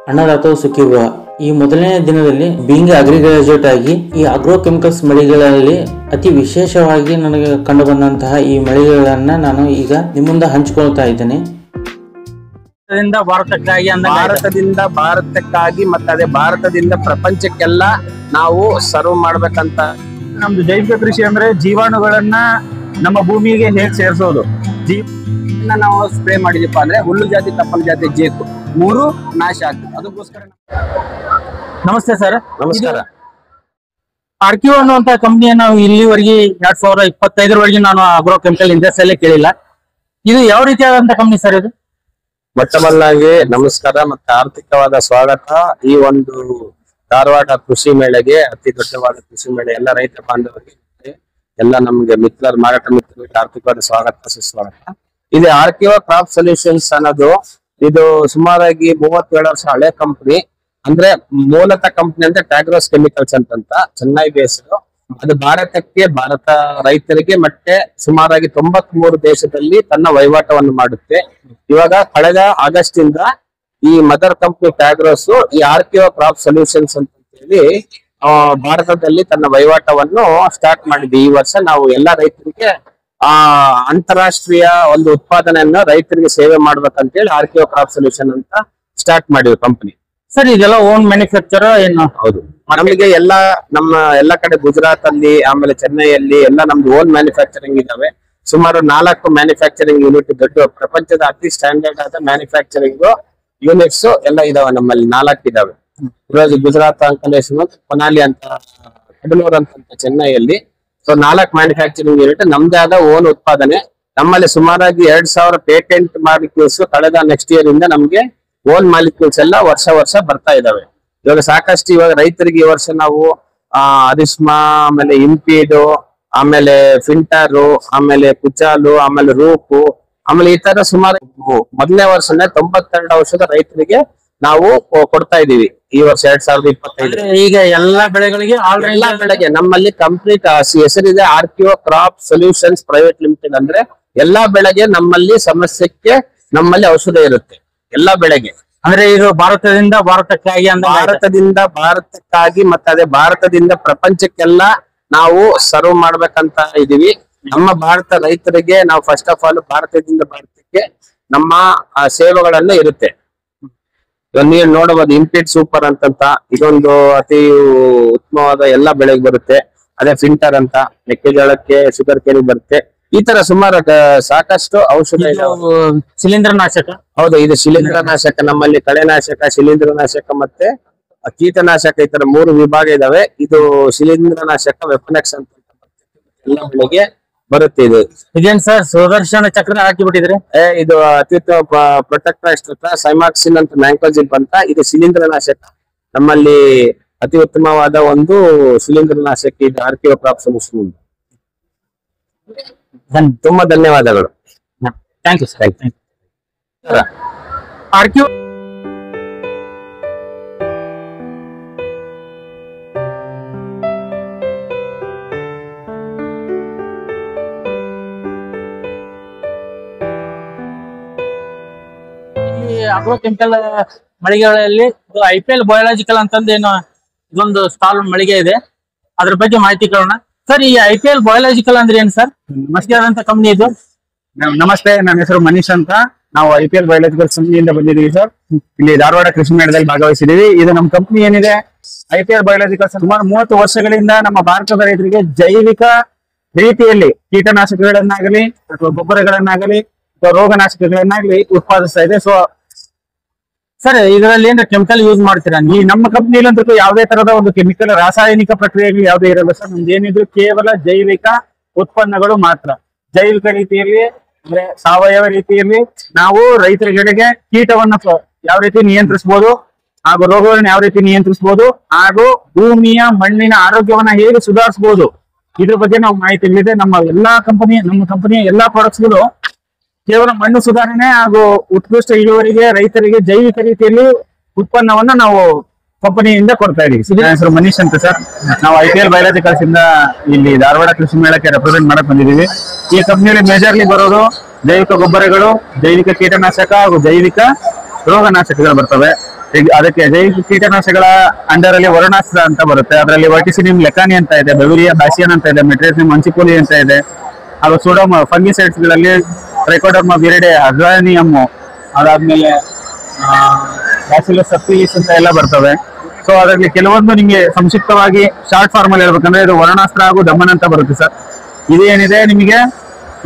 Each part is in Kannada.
ಅನ್ನದಾತವು ಸುಖೀಭವ. ಈ ಮೊದಲನೇ ದಿನದಲ್ಲಿ ಬೀಯಿಂಗ್ ಅಗ್ರಿ ಗ್ರಾಜುಯೇಟ್ ಆಗಿ ಈ ಆಗ್ರೋ ಕೆಮಿಕಲ್ಸ್ ಮಳಿಗೆಗಳಲ್ಲಿ ಅತಿ ವಿಶೇಷವಾಗಿ ನನಗೆ ಕಂಡು ಬಂದಂತಹ ಈ ಮಳಿಗೆಗಳನ್ನ ನಾನು ಈಗ ನಿಮ್ಮ ಮುಂದೆ ಹಂಚಿಕೊಳ್ತಾ ಇದ್ದೇನೆ. ಭಾರತಕ್ಕಾಗಿ ಮತ್ತೆ ಅದೇ ಭಾರತದಿಂದ ಪ್ರಪಂಚಕ್ಕೆಲ್ಲ ನಾವು ಸರ್ವ್ ಮಾಡ್ಬೇಕಂತ. ನಮ್ದು ಜೈವಿಕ ಕೃಷಿ ಅಂದ್ರೆ ಜೀವಾಣುಗಳನ್ನ ನಮ್ಮ ಭೂಮಿಗೆ ಹೇಗೆ ಸೇರಿಸೋದು, ನಾವು ಸ್ಪ್ರೇ ಮಾಡಿದೀಪ ಅಂದ್ರೆ ಹುಲ್ಲು ಜಾತಿ ತಪ್ಪಲ ಜಾತಿ ಜೇಕು ಮೂರು ನಾಶ ಆಗ್ತದೆ. ಅದಕ್ಕೋಸ್ಕರ ನಮಸ್ತೆ ಸರ್. ನಮಸ್ಕಾರ. ಆರ್ಕ್ಯೂ ಅನ್ನುವಂತ ಕಂಪ್ನಿಯ ನಾವು ಇಲ್ಲಿವರೆಗೆ 2025 ನಾನು ಆಗ್ರೋ ಕೆಮಿಕಲ್ ಇಂಡಸ್ಟ್ರಿಯಲ್ಲೇ ಕೇಳಿಲ್ಲ. ಇದು ಯಾವ ರೀತಿಯಾದಂತ ಕಂಪ್ನಿ ಸರ್? ಇದು ಮೊಟ್ಟಮೊದಲಾಗಿ ನಮಸ್ಕಾರ ಮತ್ತೆ ಆರ್ಥಿಕವಾದ ಸ್ವಾಗತ. ಈ ಒಂದು ಧಾರವಾಡ ಕೃಷಿ ಮೇಳೆಗೆ, ಅತಿ ದೊಡ್ಡವಾದ ಕೃಷಿ ಮೇಳೆ, ಎಲ್ಲ ರೈತ ಬಾಂಧವರಿಗೆ, ಎಲ್ಲ ನಮ್ಗೆ ಮಿತ್ರರು, ಮಾರಾಟ ಮಿತ್ರರಿಗೆ ಆರ್ಥಿಕವಾದ ಸ್ವಾಗತ, ಸುಸ್ವಾಗತ. ಇದು ಆರ್ಕ್ಯೂ ಕ್ರಾಪ್ ಸೊಲ್ಯೂಷನ್ಸ್ ಅನ್ನೋದು ಇದು ಸುಮಾರಾಗಿ 37 ವರ್ಷ ಹಳೆ ಕಂಪ್ನಿ. ಅಂದ್ರೆ ಮೂಲತಃ ಕಂಪ್ನಿ ಅಂದ್ರೆ ಟ್ಯಾಗ್ರೋಸ್ ಕೆಮಿಕಲ್ಸ್ ಅಂತ ಚೆನ್ನೈ ಬೇಸ್ಡ್. ಅದು ಭಾರತ ರೈತರಿಗೆ ಮತ್ತೆ ಸುಮಾರಾಗಿ 93 ದೇಶದಲ್ಲಿ ತನ್ನ ವಹಿವಾಟವನ್ನು ಮಾಡುತ್ತೆ. ಇವಾಗ ಕಳೆದ ಆಗಸ್ಟ್ ಇಂದ ಈ ಮದರ್ ಕಂಪ್ನಿ ಟ್ಯಾಗ್ರೋಸ್ ಈ ಆರ್ಕ್ಯೂ ಕ್ರಾಪ್ ಸೊಲ್ಯೂಷನ್ಸ್ ಅಂತ ಹೇಳಿ ಭಾರತದಲ್ಲಿ ತನ್ನ ವಹಿವಾಟವನ್ನು ಸ್ಟಾರ್ಟ್ ಮಾಡಿದೆ. ಈ ವರ್ಷ ನಾವು ಎಲ್ಲಾ ರೈತರಿಗೆ ಅಂತಾರಾಷ್ಟ್ರೀಯ ಒಂದು ಉತ್ಪಾದನೆಯನ್ನ ರೈತರಿಗೆ ಸೇವೆ ಮಾಡ್ಬೇಕಂತ ಹೇಳಿ ಆರ್ಕ್ಯೂ ಕ್ರಾಪ್ ಸೊಲ್ಯೂಷನ್ ಅಂತ ಸ್ಟಾರ್ಟ್ ಮಾಡಿದ್ವಿ ಕಂಪನಿ. ಸರ್ ಇದೆಲ್ಲ ಓನ್ ಮ್ಯಾನುಫ್ಯಾಕ್ಚರ್ ಏನು? ಹೌದು, ನಮಗೆ ಎಲ್ಲ ಕಡೆ ಗುಜರಾತ್ ಅಲ್ಲಿ, ಆಮೇಲೆ ಚೆನ್ನೈಯಲ್ಲಿ ಎಲ್ಲ ನಮ್ದು ಓನ್ ಮ್ಯಾನುಫ್ಯಾಕ್ಚರಿಂಗ್ ಇದಾವೆ. ಸುಮಾರು 4 ಮ್ಯಾನುಫ್ಯಾಕ್ಚರಿಂಗ್ ಯೂನಿಟ್, ದೊಡ್ಡ ಪ್ರಪಂಚದ ಅತಿ ಸ್ಟ್ಯಾಂಡರ್ಡ್ ಆದ ಮ್ಯಾನುಫ್ಯಾಕ್ಚರಿಂಗ್ ಯೂನಿಟ್ಸ್ ಎಲ್ಲ ಇದಾವೆ ನಮ್ಮಲ್ಲಿ. 4 ಇದಾವೆ. ಇವಾಗ ಗುಜರಾತ್, ಅಂಕಲೇಶ್ವರ, ಕೊನಾಲಿ ಅಂತ, ಕಡಲೂರ್ ಅಂತ ಚೆನ್ನೈಯಲ್ಲಿ. ಸೊ 4 ಮ್ಯಾನುಫ್ಯಾಕ್ಚರಿಂಗ್ ಯೂನಿಟ್ ನಮ್ದೇ ಆದ ಓನ್ ಉತ್ಪಾದನೆ. ನಮ್ಮಲ್ಲಿ ಸುಮಾರಾಗಿ 2000 ಪೇಟೆಂಟ್ ಮಾಲಿಕ್ಯೂಲ್ಸ್ ಕಳೆದ ನೆಕ್ಸ್ಟ್ ಇಯರ್ ಇಂದ ನಮ್ಗೆ ಓನ್ ಮಾಲಿಕ್ಯೂಲ್ಸ್ ಎಲ್ಲ ವರ್ಷ ಬರ್ತಾ ಇದಾವೆ. ಇವಾಗ ಸಾಕಷ್ಟು ಇವಾಗ ರೈತರಿಗೆ ಈ ವರ್ಷ ನಾವು ಅರಿಸ್ಮಾ, ಆಮೇಲೆ ಇಂಪೀಡು, ಆಮೇಲೆ ಫಿಂಟಾರು, ಆಮೇಲೆ ಕುಚಾಲು, ಆಮೇಲೆ ರೂಪು, ಆಮೇಲೆ ಈ ತರ ಸುಮಾರು ಮೊದಲನೇ ವರ್ಷನೇ 92 ಔಷಧ ರೈತರಿಗೆ ನಾವು ಕೊಡ್ತಾ ಇದೀವಿ ಈ ವರ್ಷ 2025. ಈಗ ಎಲ್ಲಾ ಬೆಳೆಗಳಿಗೆ ನಮ್ಮಲ್ಲಿ ಕಂಪ್ಲೀಟ್ ಹೆಸರಿದೆ ಆರ್ಕ್ಯೂ ಕ್ರಾಪ್ ಸೊಲ್ಯೂಷನ್ಸ್ ಪ್ರೈವೇಟ್ ಲಿಮಿಟೆಡ್. ಅಂದ್ರೆ ಎಲ್ಲಾ ಬೆಳೆಗೆ ನಮ್ಮಲ್ಲಿ ಸಮಸ್ಯೆಗೆ ನಮ್ಮಲ್ಲಿ ಔಷಧ ಇರುತ್ತೆ, ಎಲ್ಲಾ ಬೆಳೆಗೆ. ಅಂದ್ರೆ ಇದು ಭಾರತದಿಂದ ಭಾರತಕ್ಕಾಗಿ ಮತ್ತೆ ಅದೇ ಭಾರತದಿಂದ ಪ್ರಪಂಚಕ್ಕೆಲ್ಲ ನಾವು ಸರ್ವ್ ಮಾಡ್ಬೇಕಂತ ಇದೀವಿ. ನಮ್ಮ ಭಾರತ ರೈತರಿಗೆ ನಾವು ಫಸ್ಟ್ ಆಫ್ ಆಲ್ ಭಾರತದಿಂದ ಭಾರತಕ್ಕೆ ನಮ್ಮ ಸೇವೆಗಳನ್ನ ಇರುತ್ತೆ. ನೀವು ನೋಡಬಹುದು ಇಂಪೀಡ್ ಸೂಪರ್ ಅಂತ, ಇದೊಂದು ಅತಿ ಉತ್ತಮವಾದ ಎಲ್ಲಾ ಬೆಳೆಗೆ ಬರುತ್ತೆ. ಅದೇ ಫಿಂಟರ್ ಅಂತ ಮೆಕ್ಕೆಜೋಳಕ್ಕೆ, ಶುಗರ್ ಕೇನ್ ಬರುತ್ತೆ. ಈ ತರ ಸುಮಾರು ಸಾಕಷ್ಟು ಔಷಧ. ಶಿಲೀಂಧ್ರನಾಶಕ. ಹೌದು, ಇದು ಶಿಲೀಂಧ್ರನಾಶಕ. ನಮ್ಮಲ್ಲಿ ಕಳೆನಾಶಕ, ಶಿಲೀಂಧ್ರನಾಶಕ ಮತ್ತೆ ಕೀಟನಾಶಕ, ಈ ತರ 3 ವಿಭಾಗ ಇದಾವೆ. ಇದು ಶಿಲೀಂಧ್ರನಾಶಕ ವೆಪನೆಕ್ಸ್ ಅಂತ ಎಲ್ಲ ಬೆಳೆಗೆ ಬರುತ್ತೆ. ಇದೇನ್ ಸರ್ ಸುದರ್ಶನ ಚಕ್ರ ಹಾಕಿಬಿಟ್ಟಿದ್ರೆ? ಇದು ಅತ್ಯುತ್ತಮ ಪ್ರೊಟೆಕ್ಟ್ ಸೈಮಾಕ್ಸಿನ್ ಅಂತ ಮ್ಯಾಂಕೋಜಿಬ್ ಅಂತ. ಇದು ಶಿಲೀಂಧ್ರನಾಶಕ, ನಮ್ಮಲ್ಲಿ ಅತಿ ಉತ್ತಮವಾದ ಒಂದು ಶಿಲೀಂಧ್ರನಾಶಕ. ಇದು ಆರ್ಕ್ಯೂ ಕ್ರಾಪ್ ಸೊಲ್ಯೂಷನ್. ತುಂಬಾ ಧನ್ಯವಾದಗಳು. Thank you sir. ಆರ್ಕ್ಯೂ ಆಗ್ರೋ ಕೆಮಿಕಲ್ ಮಳಿಗೆಗಳಲ್ಲಿ IPL ಬಯೋಲಾಜಿಕಲ್ ಅಂತಂದು ಏನು ಇದೊಂದು ಸ್ಟಾಲ್ ಮಳಿಗೆ ಇದೆ, ಅದ್ರ ಬಗ್ಗೆ ಮಾಹಿತಿ ಕೇಳೋಣ. ಸರ್, ಈ IPL ಬಯೋಲಾಜಿಕಲ್ ಅಂದ್ರೆ ಏನ್ ಸರ್? ನಮಸ್ಕಾರ ಅಂತ ಕಂಪ್ನಿ ಇದು. ನಮಸ್ತೆ, ನನ್ನ ಹೆಸರು ಮನೀಶ್ ಅಂತ. ನಾವು IPL ಬಯೋಲಾಜಿಕಲ್ ಕಂಪ್ನಿಯಿಂದ ಬಂದಿದ್ದೀವಿ ಸರ್. ಇಲ್ಲಿ ಧಾರವಾಡ ಕೃಷಿ ಮೇಳದಲ್ಲಿ ಭಾಗವಹಿಸಿದೀವಿ. ಇದು ನಮ್ಮ ಕಂಪ್ನಿ ಏನಿದೆ IPL ಬಯೋಲಾಜಿಕಲ್, ಸುಮಾರು 30 ವರ್ಷಗಳಿಂದ ನಮ್ಮ ಭಾರತದ ರೈತರಿಗೆ ಜೈವಿಕ ರೀತಿಯಲ್ಲಿ ಕೀಟನಾಶಕಗಳನ್ನಾಗಲಿ ಅಥವಾ ಗೊಬ್ಬರಗಳನ್ನಾಗಲಿ ಅಥವಾ ರೋಗನಾಶಕಗಳನ್ನಾಗಲಿ ಉತ್ಪಾದಿಸ್ತಾ ಇದೆ. ಸೊ ಸರ್, ಇದರಲ್ಲಿ ಏನ್ ಕೆಮಿಕಲ್ ಯೂಸ್ ಮಾಡ್ತೀರಾ? ಈ ನಮ್ಮ ಕಂಪ್ನಿಲಂತೂ ಯಾವುದೇ ತರದ ಒಂದು ಕೆಮಿಕಲ್ ರಾಸಾಯನಿಕ ಪ್ರಕ್ರಿಯೆಗಳು ಯಾವುದೇ ಇರಲ್ಲ ಸರ್. ನಮ್ದು ಏನಿದ್ರು ಕೇವಲ ಜೈವಿಕ ಉತ್ಪನ್ನಗಳು ಮಾತ್ರ. ಜೈವಿಕ ರೀತಿಯಲ್ಲಿ ಅಂದ್ರೆ ಸಾವಯವ ರೀತಿಯಲ್ಲಿ ನಾವು ರೈತರುಗಳಿಗೆ ಕೀಟವನ್ನು ಯಾವ ರೀತಿ ನಿಯಂತ್ರಿಸಬಹುದು ಹಾಗೂ ರೋಗಗಳನ್ನ ಯಾವ ರೀತಿ ನಿಯಂತ್ರಿಸಬಹುದು ಹಾಗೂ ಭೂಮಿಯ ಮಣ್ಣಿನ ಆರೋಗ್ಯವನ್ನ ಹೇಗೆ ಸುಧಾರಿಸಬಹುದು, ಇದ್ರ ಬಗ್ಗೆ ನಾವು ಮಾಹಿತಿ ನೀಡಿದೆ. ನಮ್ಮ ಕಂಪನಿಯ ಎಲ್ಲಾ ಪ್ರಾಡಕ್ಟ್ಸ್ಗಳು ಕೇವಲ ಮಣ್ಣು ಸುಧಾರಣೆ ಹಾಗೂ ಉತ್ಕೃಷ್ಟ ಇಳುವರಿಗೆ ರೈತರಿಗೆ ಜೈವಿಕ ರೀತಿಯಲ್ಲಿ ಉತ್ಪನ್ನವನ್ನ ನಾವು ಕಂಪನಿಯಿಂದ ಕೊಡ್ತಾ ಇದೀವಿ. ನನ್ನ ಹೆಸರು ಮನೀಶ್ ಅಂತ ಸರ್. ನಾವು IPL ಬಯೋಲಾಜಿಕಲ್ಸ್ ಇಂದ ಇಲ್ಲಿ ಧಾರವಾಡ ಕೃಷಿ ಮೇಳಕ್ಕೆ ರೆಪ್ರೆಸೆಂಟ್ ಮಾಡಕ್ ಬಂದಿದ್ದೀವಿ. ಈ ಕಂಪನಿಯಲ್ಲಿ ಮೇಜರ್ಲಿ ಬರೋದು ಜೈವಿಕ ಗೊಬ್ಬರಗಳು, ಜೈವಿಕ ಕೀಟನಾಶಕ ಹಾಗೂ ಜೈವಿಕ ರೋಗನಾಶಕಗಳು ಬರ್ತವೆ. ಅದಕ್ಕೆ ಜೈವಿಕ ಕೀಟನಾಶಕಗಳ ಅಂಡರ್ ಅಲ್ಲಿ ವರುಣಾಸ್ತ್ರ ಅಂತ ಬರುತ್ತೆ. ಅದರಲ್ಲಿ ವರ್ಟಿಸಿನಿಯಂ ಲೆಕಾನಿ ಅಂತ ಇದೆ, ಬೆವಿರಿಯಾ ಬ್ಯಾಸಿಯನ್ ಅಂತ ಇದೆ, ಮೆಟ್ರಿಯಸಿನಿಯಂ ಮಂಚಿಪೋಲಿ ಅಂತ ಇದೆ. ಅದು ಸೂಡೋಮ್ ಫಂಗಿಸೈಡ್ಸ್ ಗಳಲ್ಲಿ ಟ್ರೈಕೋಡರ್ಮಾ ವಿರಿಡೆ, ಅಜಾನಿಯಮ್, ಅದಾದ್ಮೇಲೆ ಬ್ಯಾಸಿಲಸ್ ಸಬ್ಟಿಲಿಸ್ ಅಂತ ಎಲ್ಲ ಬರ್ತವೆ. ಸೊ ಅದರಲ್ಲಿ ಕೆಲವೊಂದು ನಿಮಗೆ ಸಂಕ್ಷಿಪ್ತವಾಗಿ ಶಾರ್ಟ್ ಫಾರ್ಮ್ ಅಲ್ಲಿ ಹೇಳ್ಬೇಕಂದ್ರೆ ಇದು ವರ್ಣಾಸ್ತ್ರ ಹಾಗೂ ದಮನ್ ಅಂತ ಬರುತ್ತೆ ಸರ್. ಇದೇನಿದೆ ನಿಮಗೆ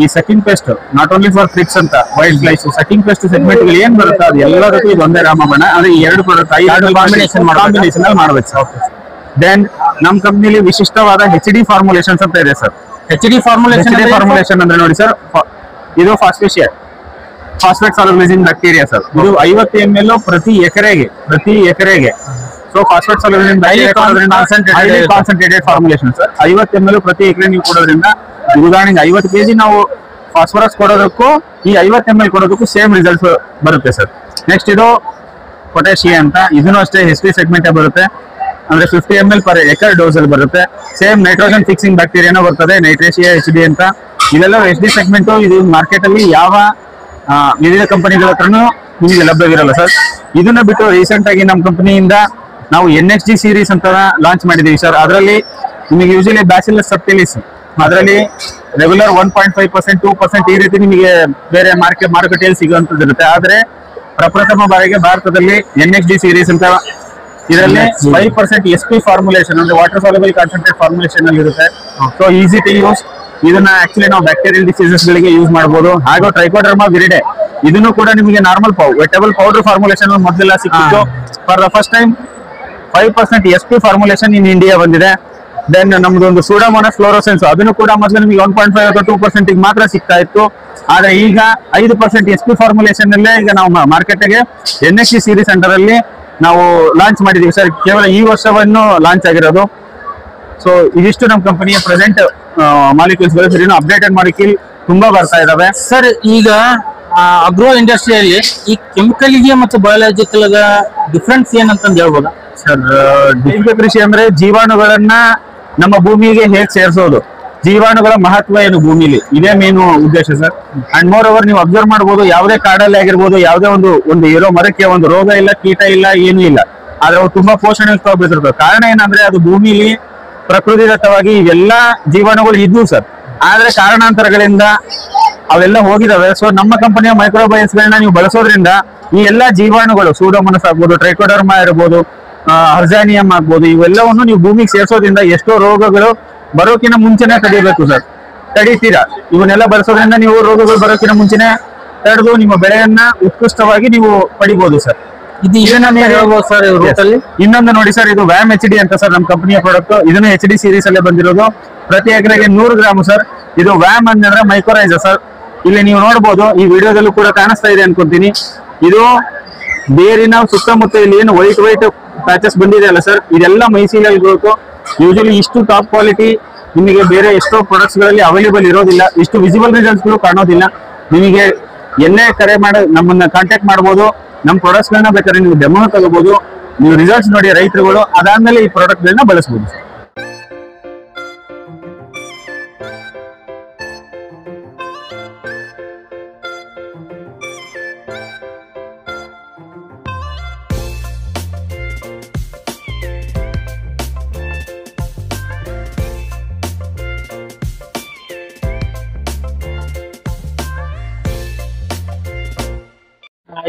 ಈ sucking pest, not only for thrips ಅಂತ white flies, sucking pest segment ಗಳು ಏನ್ ಬರುತ್ತೆ ಅದು ಎಲ್ಲದಕ್ಕೂ ಇದು ಒಂದೇ ರಾಮಬಾಣ. ಅಂದ್ರೆ ಈ ಎರಡು ಪ್ರಾಡಕ್ಟ್ ಕಾಂಬಿನೇಷನ್ ಅಲ್ಲಿ ಮಾಡ್ಬೇಕು ಸರ್. ದೆನ್ ನಮ್ ಕಂಪ್ನಿಲಿ ವಿಶಿಷ್ಟವಾದ HD ಫಾರ್ಮುಲೇಷನ್ಸ್ ಅಂತ ಇದೆ ಸರ್. HD ಫಾರ್ಮುಲೇಷನ್ ಅಂದ್ರೆ ನೋಡಿ ಸರ್, ಇದು ಫಾಸ್ಫೇಟ್ ಸಾಲ್ಯುಲೈಸಿಂಗ್ ಬ್ಯಾಕ್ಟೀರಿಯಾ ಸರ್. ಇದು 50 ml ಪ್ರತಿ ಎಕರೆಗೆ. So phosphate solubilizing concentrated formulation sir. 50 ml ಪ್ರತಿ ಎಕರೆ ನೀವು ಕೊಡೋದ್ರಿಂದ, ಉದಾಹರಣೆಗೆ 50 kg ನಾವು ಫಾಸ್ಫರಸ್ ಕೊಡೋದಕ್ಕೂ ಈ 50 ml ಕೊಡೋದಕ್ಕೂ ಸೇಮ್ ರಿಸಲ್ಟ್ಸ್ ಬರುತ್ತೆ ಸರ್. ನೆಕ್ಸ್ಟ್ ಇದು ಪೊಟ್ಯಾಷಿಯಂ ಅಂತ, ಇದನ್ನು ಅಷ್ಟೇ HD ಸೆಗ್ಮೆಂಟ್ ಬರುತ್ತೆ. ಅಂದ್ರೆ 50 ml ಪರ್ ಎಕರ್ ಡೋಸ್ ಅಲ್ಲಿ ಬರುತ್ತೆ. ಸೇಮ್ ನೈಟ್ರೋಜನ್ ಫಿಕ್ಸಿಂಗ್ ಬ್ಯಾಕ್ಟೀರಿಯಾನೂ ಬರ್ತದೆ, ನೈಟ್ರೇಷಿಯಾ HD ಅಂತ. ಇದೆಲ್ಲ HD ಸೆಗ್ಮೆಂಟ್. ಇದು ಮಾರ್ಕೆಟ್ ಅಲ್ಲಿ ಯಾವ ವಿವಿಧ ಕಂಪನಿಗಳ ಹತ್ರನೂ ನಿಮಗೆ ಲಭ್ಯವಿರಲ್ಲ ಸರ್. ಇದನ್ನ ಬಿಟ್ಟು ರೀಸೆಂಟ್ ಆಗಿ ನಮ್ಮ ಕಂಪನಿಯಿಂದ ನಾವು NXG ಸೀರೀಸ್ ಅಂತ ಲಾಂಚ್ ಮಾಡಿದೀವಿ ಸರ್. ಅದರಲ್ಲಿ ನಿಮಗೆ ಯೂಶಲಿ ಬ್ಯಾಸಿಲಸ್ ಸಬ್ಟಿಲಿಸ್, ಅದರಲ್ಲಿ ರೆಗ್ಯುಲರ್ 1.5%, 2% ಈ ರೀತಿ ನಿಮಗೆ ಬೇರೆ ಮಾರುಕಟ್ಟೆಯಲ್ಲಿ ಸಿಗುವಂತದ್ದು ಇರುತ್ತೆ. ಆದ್ರೆ ಪ್ರಪ್ರಥಮ ಬಾರಿಗೆ ಭಾರತದಲ್ಲಿ NXG ಸೀರೀಸ್ ಅಂತ, ಇದರಲ್ಲಿ 5% SP ಫಾರ್ಮುಲೇಷನ್ ಅಂದ್ರೆ ವಾಟರ್ ಸಾಲ್ಯುಬಲ್ ಕಾನ್ಸಂಟ್ರೇಟ್ ಫಾರ್ಮುಲೇಷನ್ ಅಲ್ಲಿ ಇರುತ್ತೆ. So easy to use. ಇದನ್ನ ಆಕ್ಚುಲಿ ನಾವು ಬ್ಯಾಕ್ಟೀರಿಯಲ್ ಡಿಸೀಸಸ್ ಗಳಿಗೆ ಯೂಸ್ ಮಾಡಬಹುದು. ಹಾಗೂ ಟ್ರೈಕೋಡರ್ಮಾ ವಿರಿಡೆ, ಇದನ್ನು ಕೂಡ ನಿಮಗೆ ನಾರ್ಮಲ್ ವೆಟಬಲ್ ಪೌಡರ್ ಫಾರ್ಮುಲೇಷನ್ ಮೊದಲೆಲ್ಲ ಸಿಕ್ಕಿತ್ತು. For the first time 5% SP formulation in India ಬಂದಿದೆ. ದೆನ್ ನಮ್ದೊಂದು ಸೂಡೋಮೋನಾಸ್ ಫ್ಲೋರೋಸೆನ್ಸ್, ಅದನ್ನು ಕೂಡ ಮೊದಲು ನಿಮಗೆ 1.5 ಅಥವಾ 2% ಮಾತ್ರ ಸಿಗ್ತಾ ಇತ್ತು. ಆದ್ರೆ ಈಗ 5% SP ಫಾರ್ಮುಲೇಷನ್ ಅಲ್ಲೇ ಈಗ ನಾವು ಮಾರ್ಕೆಟ್ಗೆ NXG ಸೀರೀಸ್ ಅಂಡರ್ ಅಲ್ಲಿ ನಾವು ಲಾಂಚ್ ಮಾಡಿದೀವಿ ಸರ್. ಕೇವಲ ಈ ವರ್ಷವನ್ನು ಲಾಂಚ್ ಆಗಿರೋದು. ಸೊ ಇದಿಷ್ಟು ನಮ್ಮ ಕಂಪನಿಯ ಪ್ರೆಸೆಂಟ್ ಮಾಲಿಕ್ಯೂಲ್ಸ್ ಗಳು. ಸರ್, ಇನ್ನು ಅಪ್ಡೇಟೆಡ್ ಮಾಲಿಕ್ಯೂಲ್ ತುಂಬಾ ಬರ್ತಾ ಇದಾವೆ ಸರ್. ಈಗ ಅಗ್ರೋ ಇಂಡಸ್ಟ್ರಿಯಲ್ಲಿ ಈ ಕೆಮಿಕಲ್ ಗೆ ಮತ್ತು ಬಯೋಲಾಜಿಕಲ್ ಡಿಫ್ರೆನ್ಸ್ ಏನಂತಂದು ಹೇಳ್ಬೋದಾ ಸರ್? ಜೈವಿಕ ಕೃಷಿ ಅಂದ್ರೆ ಜೀವಾಣುಗಳನ್ನ ನಮ್ಮ ಭೂಮಿಗೆ ಹೇಗೆ ಸೇರಿಸೋದು, ಜೀವಾಣುಗಳ ಮಹತ್ವ ಏನು ಭೂಮಿಲಿ, ಇದೇ ಮೇನ್ ಉದ್ದೇಶ ಸರ್. ಅಂಡ್ ಮೋರ್ ಓವರ್ ನೀವು ಅಬ್ಸರ್ವ್ ಮಾಡಬಹುದು, ಯಾವುದೇ ಕಾಡಲ್ಲಿ ಆಗಿರ್ಬೋದು, ಯಾವುದೇ ಒಂದು ಇರೋ ಮರಕ್ಕೆ ಒಂದು ರೋಗ ಇಲ್ಲ, ಕೀಟ ಇಲ್ಲ, ಏನೂ ಇಲ್ಲ. ಆದ್ರೆ ಅವು ತುಂಬಾ ಪೋಷಣೆಯುಕ್ತವಾಗಿ ಬೆಳೆದಿರ್ತವೆ. ಕಾರಣ ಏನಂದ್ರೆ ಅದು ಭೂಮಿಲಿ ಪ್ರಕೃತಿದತ್ತವಾಗಿ ಇವೆಲ್ಲ ಜೀವಾಣುಗಳು ಇದ್ವು ಸರ್. ಆದ್ರೆ ಕಾರಣಾಂತರಗಳಿಂದ ಅವೆಲ್ಲ ಹೋಗಿದಾವೆ. ಸೊ ನಮ್ಮ ಕಂಪನಿಯ ಮೈಕ್ರೋಬಯನ್ಸ್ ಗಳನ್ನ ನೀವು ಬಳಸೋದ್ರಿಂದ ಈ ಎಲ್ಲಾ ಜೀವಾಣುಗಳು, ಸೂಡೋಮೋನಾಸ್ ಆಗ್ಬೋದು, ಟ್ರೈಕೋಡರ್ಮಾ ಇರ್ಬೋದು, ಅರ್ಜಾನಿಯಂ ಆಗ್ಬೋದು, ಇವೆಲ್ಲವನ್ನು ನೀವು ಭೂಮಿಗೆ ಸೇರಿಸೋದ್ರಿಂದ ಎಷ್ಟೋ ರೋಗಗಳು ಬರೋಕಿನ ಮುಂಚೆನೆ ತಡಿಬೇಕು ಸರ್. ತಡೀತೀರಾ. ಇವನ್ನೆಲ್ಲ ಬಳಸೋದ್ರಿಂದ ನೀವು ರೋಗಗಳು ಬರೋಕಿನ ಮುಂಚೆನೆ ತಡೆದು ನಿಮ್ಮ ಬೆಳೆಯನ್ನ ಉತ್ಕೃಷ್ಟವಾಗಿ ನೀವು ಪಡಿಬಹುದು ಸರ್. ಇನ್ನೊಂದು ನೋಡಿ ಸರ್, ಇದು ವ್ಯಾಮ್ HD ಅಂತ ಸರ್, ನಮ್ಮ ಕಂಪನಿಯ ಪ್ರಾಡಕ್ಟ್. ಇದನ್ನು HD ಸೀರೀಸ್ ಅಲ್ಲೇ ಬಂದಿರೋದು. ಪ್ರತಿ ಎಕರೆಗೆ 100 ಗ್ರಾಮ್ ಸರ್. ಇದು ವ್ಯಾಮ್ ಅಂದ್ರೆ ಮೈಕ್ರೋರೈಸ ಸರ್. ಇಲ್ಲಿ ನೀವು ನೋಡಬಹುದು, ಈ ವಿಡಿಯೋದಲ್ಲೂ ಕೂಡ ಕಾಣಿಸ್ತಾ ಇದೆ ಅನ್ಕೊಂತೀನಿ. ಇದು ಬೇರಿನ ಸುತ್ತಮುತ್ತ ಇಲ್ಲಿ ಏನು ವೈಟ್ ಪ್ಯಾಚಸ್ ಬಂದಿದೆ ಅಲ್ಲ ಸರ್, ಇದೆಲ್ಲ ಮೈಸೀಲಿಯಲ್ ಗ್ರೋತ್. ಯೂಶಲಿ ಇಷ್ಟು ಟಾಪ್ ಕ್ವಾಲಿಟಿ ನಿಮಗೆ ಬೇರೆ ಎಷ್ಟೋ ಪ್ರಾಡಕ್ಟ್ಸ್ ಗಳಲ್ಲಿ ಅವೈಲೇಬಲ್ ಇರೋದಿಲ್ಲ. ಇಷ್ಟು ವಿಸಿಬಲ್ ರಿಸಲ್ಟ್ಸ್ ಗಳು ಕಾಣೋದಿಲ್ಲ. ನಿಮಗೆ ಎಲ್ಲೇ ಕರೆ ಮಾಡಿ ನಮ್ಮನ್ನ ಕಾಂಟ್ಯಾಕ್ಟ್ ಮಾಡಬಹುದು. ನಮ್ಮ ಪ್ರಾಡಕ್ಟ್ಸ್ ಗಳನ್ನ ಬೇಕಾದ್ರೆ ನೀವು ಡೆಮೋ ತಗೋಬಹುದು. ನೀವು ರಿಸಲ್ಟ್ಸ್ ನೋಡಿ ರೈತರುಗಳು, ಅದಾದ್ಮೇಲೆ ಈ ಪ್ರಾಡಕ್ಟ್ ಗಳನ್ನ ಬಳಸಬಹುದು.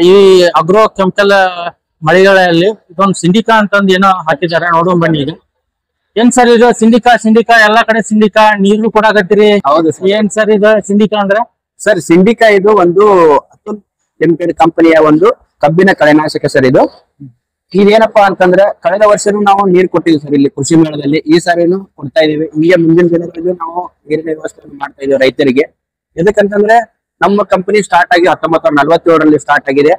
ಈ ಅಗ್ರೋ ಕೆಮಿಕಲ್ ಮಳಿಗೆಗಳಲ್ಲಿ ಇದೊಂದು ಸಿಂಡಿಕಾ ಅಂತಂದು ಏನೋ ಹಾಕಿದ್ದಾರೆ, ನೋಡೋಣ ಬನ್ನಿ. ಈಗ ಏನ್ ಸರ್ ಇದು ಸಿಂಡಿಕಾ ಎಲ್ಲಾ ಕಡೆ ಸಿಂಡಿಕಾ ನೀರು ಕೊಡಾಕತ್ತೀರಿ? ಹೌದು ಸರ್. ಏನ್ ಸರ್ ಇದು ಸಿಂಡಿಕಾ ಅಂದ್ರೆ? ಸರ್, ಸಿಂಡಿಕಾ ಇದು ಒಂದು ಅತುಲ್ ಕೆಮಿಕಲ್ ಕಂಪನಿಯ ಒಂದು ಕಬ್ಬಿನ ಕಳೆನಾಶಕ ಸರ್. ಇದು ಇದೇನಪ್ಪಾ ಅಂತಂದ್ರೆ ಕಳೆದ ವರ್ಷನೂ ನಾವು ನೀರು ಕೊಟ್ಟಿದ್ವಿ ಸರ್ ಇಲ್ಲಿ ಕೃಷಿ ಮೇಳದಲ್ಲಿ. ಈ ಸಾರಿನೂ ಕೊಡ್ತಾ ಇದೀವಿ. ಈಗ ಮುಂದಿನ ದಿನಗಳಲ್ಲಿ ನಾವು ನೀರಿನ ವ್ಯವಸ್ಥೆಯನ್ನು ಮಾಡ್ತಾ ಇದೀವಿ ರೈತರಿಗೆ. ಎದಕ್ಕಂತಂದ್ರೆ ನಮ್ಮ ಕಂಪನಿ ಸ್ಟಾರ್ಟ್ ಆಗಿ 1947ರಲ್ಲಿ ಸ್ಟಾರ್ಟ್ ಆಗಿದೆ,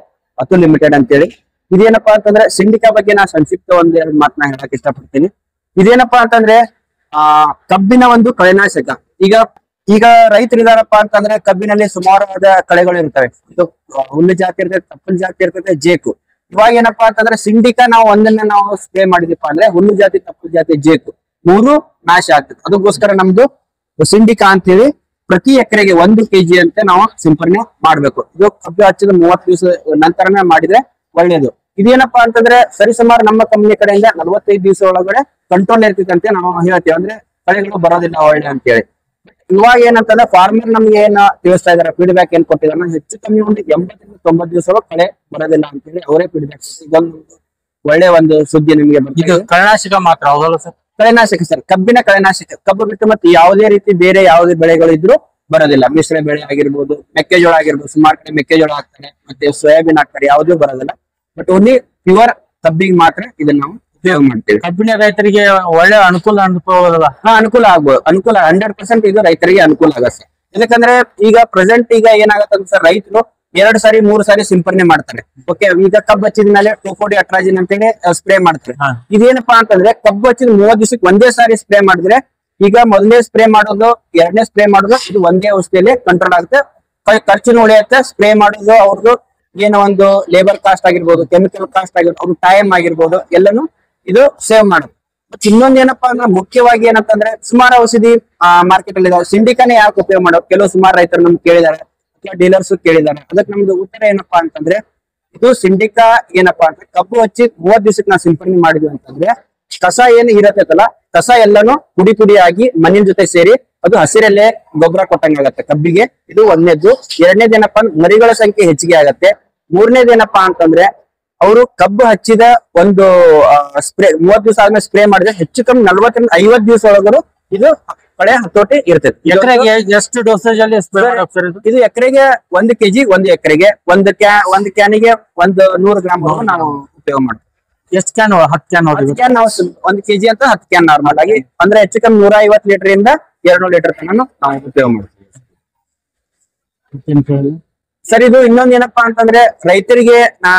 ಅತುಲ್ ಲಿಮಿಟೆಡ್ ಅಂತೇಳಿ. ಇದೇನಪ್ಪಾ ಅಂತಂದ್ರೆ ಸಿಂಡಿಕಾ ಬಗ್ಗೆ ನಾ ಸಂಕ್ಷಿಪ್ತ ಒಂದೆರಡು ಮಾತನ್ನ ಹೇಳಕ್ ಇಷ್ಟಪಡ್ತೀನಿ. ಇದೇನಪ್ಪಾ ಅಂತಂದ್ರೆ ಕಬ್ಬಿನ ಒಂದು ಕಳೆನಾಶಕ. ಈಗ ರೈತರಿದಾರಪ್ಪ ಅಂತಂದ್ರೆ ಕಬ್ಬಿನಲ್ಲಿ ಸುಮಾರಾದ ಕಳೆಗಳು ಇರ್ತವೆ. ಇದು ಹುಲ್ಲು ಜಾತಿ ಇರ್ತದೆ, ತಪ್ಪಲ್ ಜಾತಿ ಇರ್ತದೆ, ಜೇಕು. ಇವಾಗ ಏನಪ್ಪಾ ಅಂತಂದ್ರೆ ಸಿಂಡಿಕಾ ನಾವು ಒಂದನ್ನ ನಾವು ಸ್ಪ್ರೇ ಮಾಡಿದೀಪ ಅಂದ್ರೆ ಹುಲ್ಲು ಜಾತಿ, ತಪ್ಪಲ್ ಜಾತಿ, ಜೇಕು 3 ನಾಶ ಆಗ್ತದೆ. ಅದಕ್ಕೋಸ್ಕರ ನಮ್ದು ಸಿಂಡಿಕಾ ಅಂತೇಳಿ ಪ್ರತಿ ಎಕರೆಗೆ 1 kg ಅಂತ ನಾವು ಸಿಂಪರಣೆ ಮಾಡ್ಬೇಕು. ಇದು ಕಬ್ಬು ಹಚ್ಚಿದ 30 ದಿವಸ ನಂತರನೇ ಮಾಡಿದ್ರೆ ಒಳ್ಳೇದು. ಇದೇನಪ್ಪಾ ಅಂತಂದ್ರೆ ಸರಿಸುಮಾರು ನಮ್ಮ ಕಂಪನಿ ಕಡೆಯಿಂದ 45 ದಿವಸ ಒಳಗಡೆ ಕಂಟ್ರೋಲ್ ಇರ್ತಿತ್ತಂತೆ ನಾವು ಹೇಳ್ತೀವಿ, ಅಂದ್ರೆ ಕಳೆಗಳು ಬರೋದಿಲ್ಲ ಒಳ್ಳೆ ಅಂತೇಳಿ. ಇವಾಗ ಏನಂತಂದ್ರೆ ಫಾರ್ಮರ್ ನಮ್ಗೆ ಏನ್ ತಿಳಿಸ್ತಾ ಇದಾರೆ, ಫೀಡ್ಬ್ಯಾಕ್ ಏನ್ ಕೊಟ್ಟಿದಾರೆ, ಹೆಚ್ಚು ಕಮ್ಮಿ ಒಂದು 80-90 ದಿವಸ ಕಳೆ ಬರೋದಿಲ್ಲ ಅಂತೇಳಿ ಅವರೇ ಫೀಡ್ಬ್ಯಾಕ್. ಇದೊಂದು ಒಳ್ಳೆ ಒಂದು ಸುದ್ದಿ ನಿಮ್ಗೆ ಇದು ಕಳೆನಾಶಕ ಮಾತ್ರ ಹೌದಲ್ಲ ಸರ್? ಕಳೆನಾಶಕ ಸರ್, ಕಬ್ಬಿನ ಕಳೆನಾಶಕ. ಕಬ್ಬು ಬಿಟ್ಟು ಮತ್ತೆ ಯಾವುದೇ ರೀತಿ ಬೇರೆ ಯಾವುದೇ ಬೆಳೆಗಳು ಇದ್ರೂ ಬರೋದಿಲ್ಲ. ಮಿಶ್ರ ಬೆಳೆ ಆಗಿರ್ಬೋದು, ಮೆಕ್ಕೆಜೋಳ ಆಗಿರ್ಬೋದು, ಸುಮಾರು ಕಡೆ ಮೆಕ್ಕೆಜೋಳ ಹಾಕ್ತಾರೆ, ಮತ್ತೆ ಸೋಯಾಬೀನ್ ಹಾಕ್ತಾರೆ, ಯಾವುದೂ ಬರೋದಿಲ್ಲ. ಬಟ್ ಓನ್ಲಿ ಪ್ಯೂರ್ ಕಬ್ಬಿಗೆ ಮಾತ್ರ ಇದನ್ನ ನಾವು ಉಪಯೋಗ ಮಾಡ್ತೇವೆ. ಕಬ್ಬಿನ ರೈತರಿಗೆ ಒಳ್ಳೆ ಅನುಕೂಲ ಅನ್ಕೋಬೋದಲ್ಲ? ಅನುಕೂಲ ಆಗ್ಬೋದು, ಅನುಕೂಲ 100% ಇದು ರೈತರಿಗೆ ಅನುಕೂಲ ಆಗತ್ತೆ. ಯಾಕಂದ್ರೆ ಈಗ ಪ್ರೆಸೆಂಟ್ ಈಗ ಏನಾಗತ್ತೆ ಸರ್, ರೈತರು 2 ಸಾರಿ 3 ಸಾರಿ ಸಿಂಪರಣೆ ಮಾಡ್ತಾರೆ. ಓಕೆ, ಈಗ ಕಬ್ಬು ಹಚ್ಚಿದ ಮೇಲೆ ಟೋಕೋಡಿ ಅಟ್ರಾಜಿನ್ ಅಂತೇಳಿ ಸ್ಪ್ರೇ ಮಾಡ್ತಾರೆ. ಇದೇನಪ್ಪಾ ಅಂತಂದ್ರೆ ಕಬ್ಬು ಹಚ್ಚಿದ 30 ದಿವಸಕ್ಕೆ ಒಂದೇ ಸಾರಿ ಸ್ಪ್ರೇ ಮಾಡಿದ್ರೆ, ಈಗ ಮೊದಲನೇ ಸ್ಪ್ರೇ ಮಾಡೋದು, 2ನೇ ಸ್ಪ್ರೇ ಮಾಡೋದು, ಇದು ಒಂದೇ ಔಷಧಿಯಲ್ಲಿ ಕಂಟ್ರೋಲ್ ಆಗುತ್ತೆ. ಖರ್ಚು ಉಳಿಯುತ್ತೆ. ಸ್ಪ್ರೇ ಮಾಡೋದು ಅವ್ರದ್ದು ಏನೋ ಒಂದು ಲೇಬರ್ ಕಾಸ್ಟ್ ಆಗಿರ್ಬೋದು, ಕೆಮಿಕಲ್ ಕಾಸ್ಟ್ ಆಗಿರ್ಬೋದು, ಅವ್ರ ಟೈಮ್ ಆಗಿರ್ಬೋದು, ಎಲ್ಲಾನು ಇದು ಸೇವ್ ಮಾಡುತ್ತೆ. ಮತ್ತೆ ಇನ್ನೊಂದ್ ಏನಪ್ಪಾ ಅಂದ್ರೆ ಮುಖ್ಯವಾಗಿ ಏನಂತಂದ್ರೆ ಸುಮಾರು ಔಷಧಿ ಮಾರ್ಕೆಟ್ ಅಲ್ಲಿ ಇದಾವೆ. ಸಿಂಡಿಕಾನೇ ಯಾಕೆ ಉಪಯೋಗ ಮಾಡೋದು ಕೆಲವು ಸುಮಾರು ರೈತರು ನಮ್ಗೆ ಕೇಳಿದ್ದಾರೆ, ಅಥವಾ ಡೀಲರ್ಸ್ ಕೇಳಿದ್ದಾರೆ. ಅದಕ್ಕೆ ನಮ್ದು ಉತ್ತರ ಏನಪ್ಪಾ ಅಂತಂದ್ರೆ, ಇದು ಸಿಂಡಿಕಾ ಏನಪ್ಪಾ ಅಂದ್ರೆ ಕಬ್ಬು ಹಚ್ಚಿ 30 ದಿವಸಕ್ಕೆ ನಾವು ಸಿಂಪರಣೆ ಮಾಡಿದ್ವಿ ಅಂತಂದ್ರೆ ಕಸ ಏನು ಇರತ್ತಲ್ಲ, ಕಸ ಎಲ್ಲಾನು ಪುಡಿ ಪುಡಿಯಾಗಿ ಮಣ್ಣಿನ ಜೊತೆ ಸೇರಿ ಅದು ಹಸಿರಲ್ಲೇ ಗೊಬ್ಬರ ಕೊಟ್ಟಂಗಾಗತ್ತೆ ಕಬ್ಬಿಗೆ. ಇದು ಒಂದನೇದ್ದು. ಎರಡನೇದೇನಪ್ಪಾ ಮರಿಗಳ ಸಂಖ್ಯೆ ಹೆಚ್ಚಿಗೆ ಆಗತ್ತೆ. ಮೂರನೇದೇನಪ್ಪಾ ಅಂತಂದ್ರೆ ಅವರು ಕಬ್ಬು ಹಚ್ಚಿದ ಒಂದು ಸ್ಪ್ರೇ 30 ದಿವಸ ಆದ್ಮೇಲೆ ಸ್ಪ್ರೇ ಮಾಡಿದ್ರೆ ಹೆಚ್ಚು ಕಮ್ಮಿ 40-50 ದಿವಸ ಒಳಗರು ಇದು ಕಳೆ ಹತೋಟಿ ಇರ್ತೈತಿ. ಎಕರೆಗೆ ಎಷ್ಟು ಡೋಸೇಜ್ ಅಲ್ಲಿ ಸ್ಪ್ರೇ ಮಾಡ್ತಾರೆ? ಇದು ಎಕರೆಗೆ 1 kg, 1 ಎಕರೆಗೆ ಒಂದು ಕ್ಯಾನಿಗೆ 100 ಗ್ರಾಮ್ ನಾವು ಉಪಯೋಗ ಮಾಡ್ತೀವಿ. ಎಷ್ಟು ಕ್ಯಾನ್? 10 ಕ್ಯಾನ್. 10 ಕ್ಯಾನ್ ನಾವು 1 kg ಅಂತ 10 ಕ್ಯಾನ್ ನಾರ್ಮಲ್ ಆಗಿ, ಅಂದ್ರೆ ಹೆಚ್ಚು ಕಮ್ಮಿ 150 ಲೀಟರ್ ಇಂದ 200 ಲೀಟರ್ ತನಕ ನಾವು ಉಪಯೋಗ ಮಾಡ್ತೀವಿ ಸರ್. ಇದು ಇನ್ನೊಂದ್ ಏನಪ್ಪಾ ಅಂತಂದ್ರೆ ರೈತರಿಗೆ ನಾ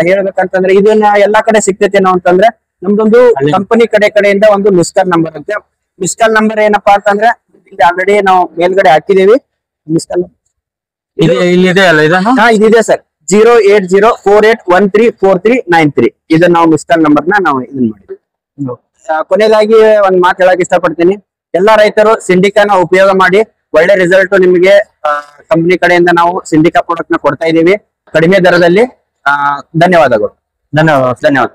ಹೇಳ್ಬೇಕಂತಂದ್ರೆ ಇದನ್ನ ಎಲ್ಲಾ ಕಡೆ ಸಿಗ್ತೈತೇನೋ ಅಂತಂದ್ರೆ, ನಮ್ದೊಂದು ಕಂಪನಿ ಕಡೆಯಿಂದ ಒಂದು ಮಿಸ್ ಕಾಲ್ ನಂಬರ್ ಅಂತೆ. ಮಿಸ್ ಕಾಲ್ ನಂಬರ್ ಏನಪ್ಪಾ ಅಂತಂದ್ರೆ ಇಲ್ಲಿ ಆಲ್ರೆಡಿ ನಾವು ಮೇಲ್ಗಡೆ ಹಾಕಿದೀವಿ. ಮಿಸ್ ಕಾಲ್ ಇಲ್ಲಿದೆ ಅಲ್ಲ ಇದನ್ನು? ಇದಿದೆ ಸರ್, 08048134393. ಇದನ್ನ ನಾವು ಮಿಸ್ ಕಾಲ್ ನಂಬರ್ ನಾವು ಇದನ್ನ ಮಾಡಿದ್ವಿ. ಕೊನೆಯದಾಗಿ ಒಂದ್ ಮಾತು ಹೇಳಕ್ ಇಷ್ಟಪಡ್ತೀನಿ, ಎಲ್ಲಾ ರೈತರು ಸಿಂಡಿಕಾನ ಉಪಯೋಗ ಮಾಡಿ. ಒಳ್ಳೆ ರಿಸಲ್ಟ್ ನಿಮಗೆ ಕಂಪನಿ ಕಡೆಯಿಂದ ನಾವು ಸಿಂಡಿಕಾ ಪ್ರಾಡಕ್ಟ್ ನ ಕೊಡ್ತಾ ಇದೀವಿ ಕಡಿಮೆ ದರದಲ್ಲಿ. ಧನ್ಯವಾದಗಳು. ಧನ್ಯವಾದ. ಧನ್ಯವಾದ.